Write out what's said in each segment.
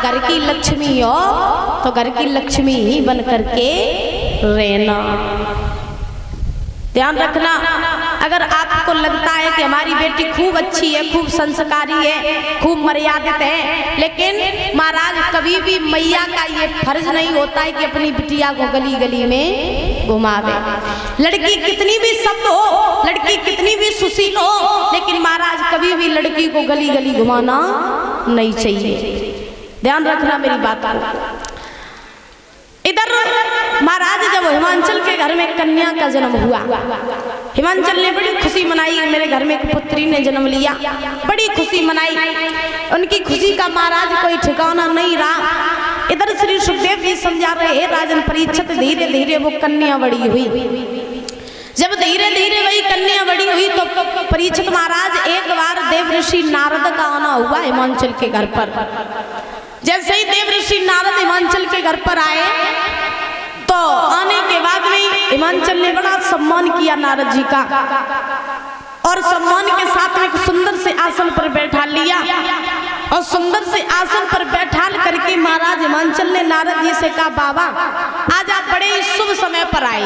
घर की लक्ष्मी हो तो घर की लक्ष्मी ही बन करके रहना। ध्यान रखना, अगर आपको लगता है कि हमारी बेटी खूब अच्छी है, खूब संस्कारी है, खूब मर्यादित है, लेकिन महाराज कभी भी मैया का ये फर्ज नहीं होता है कि अपनी बिटिया को गली गली में घुमावे। लड़की कितनी भी सभ्य हो, लड़की कितनी भी सुशील हो, लेकिन महाराज कभी भी लड़की को गली गली घुमाना नहीं चाहिए। ध्यान रखना मेरी बात को। इधर महाराज जब हिमांचल के घर में कन्या का जन्म हुआ, हिमांचल ने बड़ी खुशी मनाई, मेरे घर में एक पुत्री ने जन्म लिया, बड़ी खुशी मनाई। उनकी खुशी का महाराज कोई ठिकाना नहीं रहा। इधर श्री सुखदेव जी समझा रहे हैं राजन परीक्षित, धीरे धीरे वो कन्या बड़ी हुई। जब धीरे धीरे वही कन्या बड़ी हुई तो परीक्षित महाराज एक बार देव ऋषि नारद का आना हुआ हिमांचल के घर पर। जैसे ही देव ऋषि नारद हिमांचल के घर पर आए तो आने के बाद में हिमांचल ने बड़ा सम्मान किया नारद जी का, और सम्मान के साथ में एक सुंदर से आसन पर बैठा लिया, और सुंदर से आसन पर बैठा करके महाराज हिमांचल ने नारद जी से कहा, बाबा आज आप बड़े ही शुभ समय पर आए।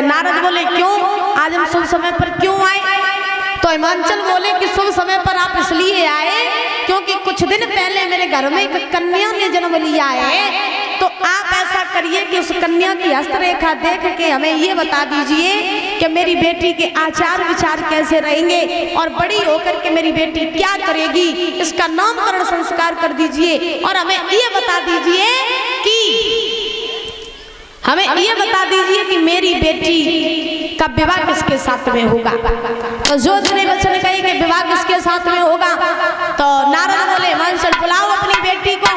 नारद बोले क्यों, आज हम शुभ समय पर क्यों आए? तो हिमांचल बोले कि शुभ समय पर आप इसलिए आए क्योंकि कुछ दिन पहले मेरे घर में एक कन्या ने जन्म लिया है। तो आप ऐसा करिए कि उस कन्या की हस्तरेखा देख के हमें ये बता दीजिए कि मेरी बेटी के आचार विचार कैसे रहेंगे और बड़ी होकर के मेरी बेटी क्या करेगी, इसका नामकरण संस्कार कर दीजिए। और हमें ये बता दीजिए कि मेरी बेटी का विवाह किसके साथ में होगा। तो जोत ने वचन कही कि विवाह किसके साथ में होगा। तो नारद बोले हिमांचल बुलाओ अपनी बेटी को।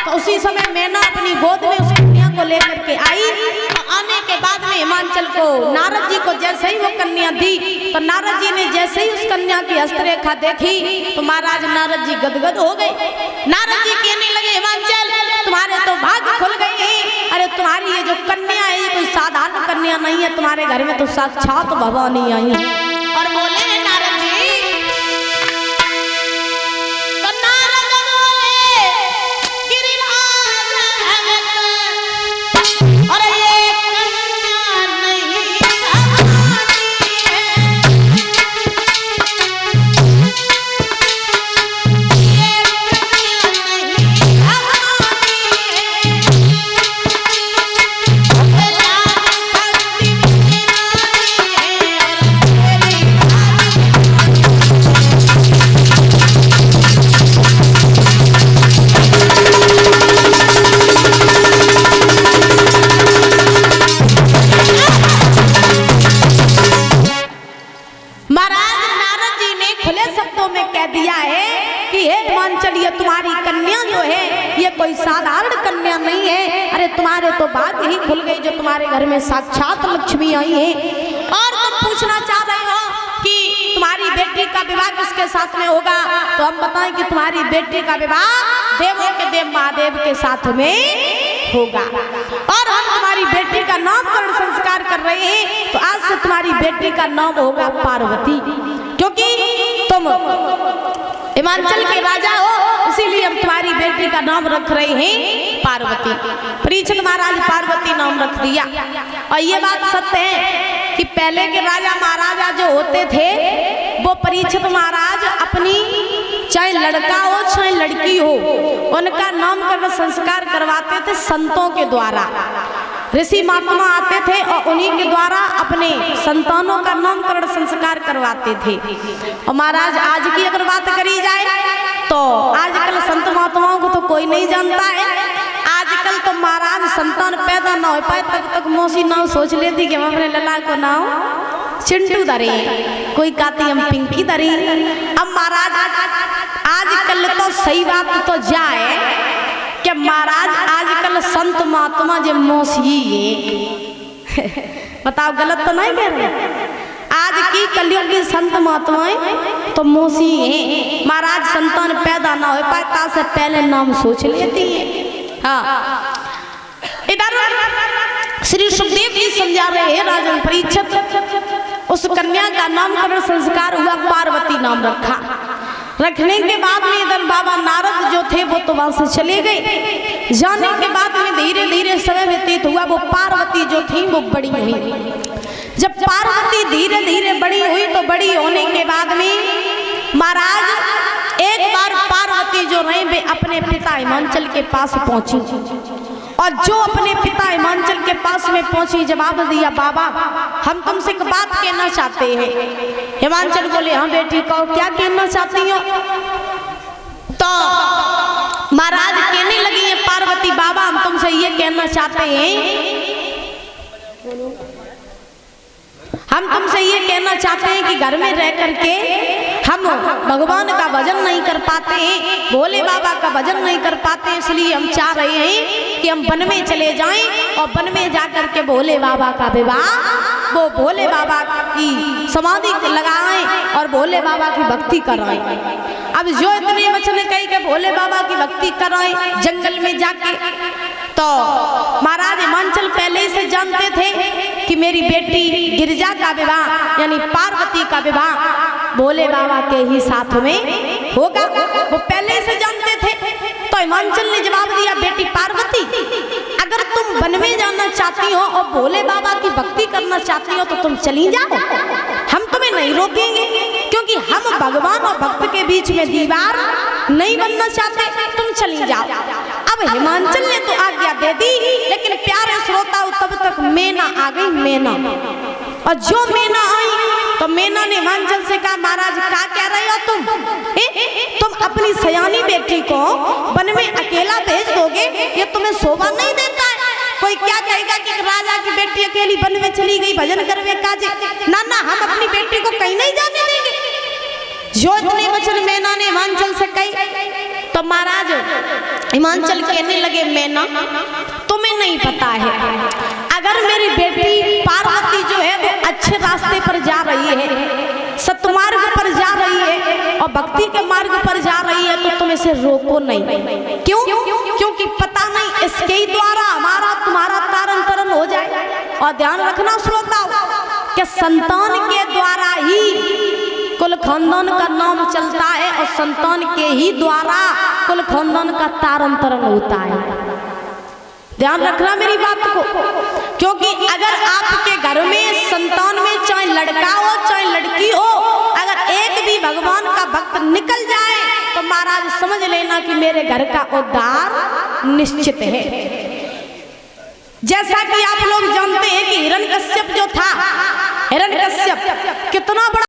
तो उसी समय मैना अपनी गोद में उस कन्या को लेकर के आई। आने के बाद में हिमांचल को नारद जी को जैसे ही वो कन्या दी तो नारद जी ने जैसे ही उस कन्या की हस्तरेखा देखी तो महाराज नारद जी गदगद हो गए। नारद जी कहने लगे, हिमांचल तुम्हारे तो भाग्य खुल गए हैं। अरे तुम्हारी ये जो कन्या है ये कोई साधारण कन्या नहीं है, तुम्हारे घर में तो साक्षात भवानी आई है। और बोले नारद जी, तो नारद बोले गिरिराज और ये कन्या नहीं भवानी है, ये कन्या नहीं भवानी तुम्हारी कन्या जो है ये कोई साधारण कन्या नहीं है। अरे तुम्हारे तो भाग्य ही खुल गई जो तुम्हारे घर में साक्षात लक्ष्मी आई है। और तुम पूछना चाह रहे हो कि तुम्हारी बेटी का विवाह किसके साथ में होगा, तो हम बताएं कि तुम्हारी बेटी का विवाह देवों के देव महादेव के साथ में होगा। और हम तुम्हारी बेटी का नामकरण संस्कार कर रहे हैं। तो आज से तुम्हारी बेटी का नाम होगा पार्वती, क्योंकि तुम हिमांचल के राजा हो, इसीलिए हम तुम्हारी बेटी का नाम रख रहे हैं पार्वती। परीक्षित महाराज पार्वती नाम रख दिया। और ये बात सत्य है कि पहले के राजा महाराजा जो होते थे वो परीक्षित महाराज अपनी चाहे लड़का हो चाहे लड़की हो उनका नामकरण संस्कार करवाते थे संतों के द्वारा। ऋषि महात्मा आते थे और उन्हीं के द्वारा अपने संतानों का नामकरण संस्कार करवाते थे। और महाराज आज की अगर बात करी जाए तो आजकल संत महात्माओं को तो कोई नहीं जानता है। आजकल तो महाराज संतान पैदा ना हो पाए तब तक मौसी नाम सोच लेती कि हम अपने लला को नाम चिंटू धरे, कोई कहती हम पिंकी धरे। अब महाराज आजकल तो सही बात तो जाए कि महाराज आजकल संत महात्मा जो मौसी है बताओ गलत तो नहीं कह रहे। आज की कलयुग की संत महात्माएं तो मौसी है। महाराज संतान पैदा ना हो पाता से पहले नाम सोच लेती है। हाँ, इधर श्री सुखदेव जी समझा रहे हैं राजन परीक्षित। उस कन्या का नामकरण संस्कार हुआ, पार्वती नाम रखा। रखने के बाद में इधर बाबा नारद जो थे वो तो वहां से चले गए। जाने के बाद में धीरे धीरे समय व्यतीत हुआ। वो पार्वती जो थी वो बड़ी हुई। जब पार्वती धीरे धीरे बड़ी हुई तो बड़ी होने के बाद में महाराज एक बार पार्वती जो रहे वे अपने पिता हिमांचल के पास पहुंची और जो अपने पिता हिमांचल के पास में पहुंची जवाब दिया, बाबा हम तुमसे एक बात कहना चाहते हैं। हिमांचल बोले, हाँ बेटी कहो, क्या कहना चाहती हो? तो महाराज कहने लगी है पार्वती, बाबा हम तुमसे ये कहना चाहते हैं, हम तुमसे ये कहना चाहते हैं कि घर में रह करके हम भगवान का भजन नहीं कर पाते हैं, भोले बाबा का भजन नहीं कर पाते, इसलिए हम चाह रहे हैं कि हम वन में चले जाएं और वन में जाकर के भोले बाबा का विवाह, वो भोले बाबा की समाधि लगाएं और भोले बाबा की भक्ति कराएं। अब जो इतने वचन कही कि भोले बाबा की भक्ति कराएं जंगल में जाके, तो महाराज हिमांचल पहले ही से जानते थे कि मेरी बेटी गिरिजा का विवाह यानी पार्वती का विवाह भोले बाबा के ही साथ में होगा, वो पहले से जानते थे। तो हिमांचल ने जवाब दिया, बेटी पार्वती अगर तुम वन में जाना चाहती हो और भोले बाबा की भक्ति करना चाहती हो तो तुम चली जाओ, हम तुम्हें नहीं रोकेंगे, क्योंकि हम भगवान और भक्त के बीच में दीवार नहीं बनना चाहते, तुम चली जाओ। अब हिमांचल ने तो आज्ञा दे दी, लेकिन प्यारे श्रोता तब तक मैना आ गई। मैना, और जो मैना आई तो मैना ने हिमांचल से कहा, महाराज क्या कह रहे हो तुम अपनी सयानी बेटी को वन में अकेला भेज दोगे, ये तुम्हें शोभा नहीं देता है। कोई क्या कहेगा कि राजा की बेटी अकेली वन में चली गई भजन करवे काजे, ना ना हम अपनी बेटी को कहीं नहीं जाने देंगे। जो इतने वचन मैना ने हिमांचल से कही तो महाराज हिमांचल कहने लगे, मैना तुम्हें नहीं पता है, अगर मेरी बेटी पार्वती जो है वो अच्छे रास्ते पर जा रही है, सतमार्ग पर जा रही है और भक्ति के मार्ग पर जा रही है तो तुम इसे रोको नहीं। क्यों? क्योंकि पता नहीं इसके ही द्वारा हमारा तुम्हारा तारन तरन हो जाए। और ध्यान रखना श्रोताओ कि संतान के द्वारा ही कुल खानदान का नाम चलता है और संतान के ही द्वारा कुल खानदान का तारन तरन होता है। ध्यान रखना मेरी बात को, क्योंकि अगर आपके घर में संतान में चाहे लड़का हो चाहे लड़की हो, अगर एक भी भगवान का भक्त निकल जाए तो महाराज समझ लेना कि मेरे घर का उद्धार निश्चित है। जैसा कि आप लोग जानते हैं कि हिरण्यकश्यप जो था, हिरण्यकश्यप कितना बड़ा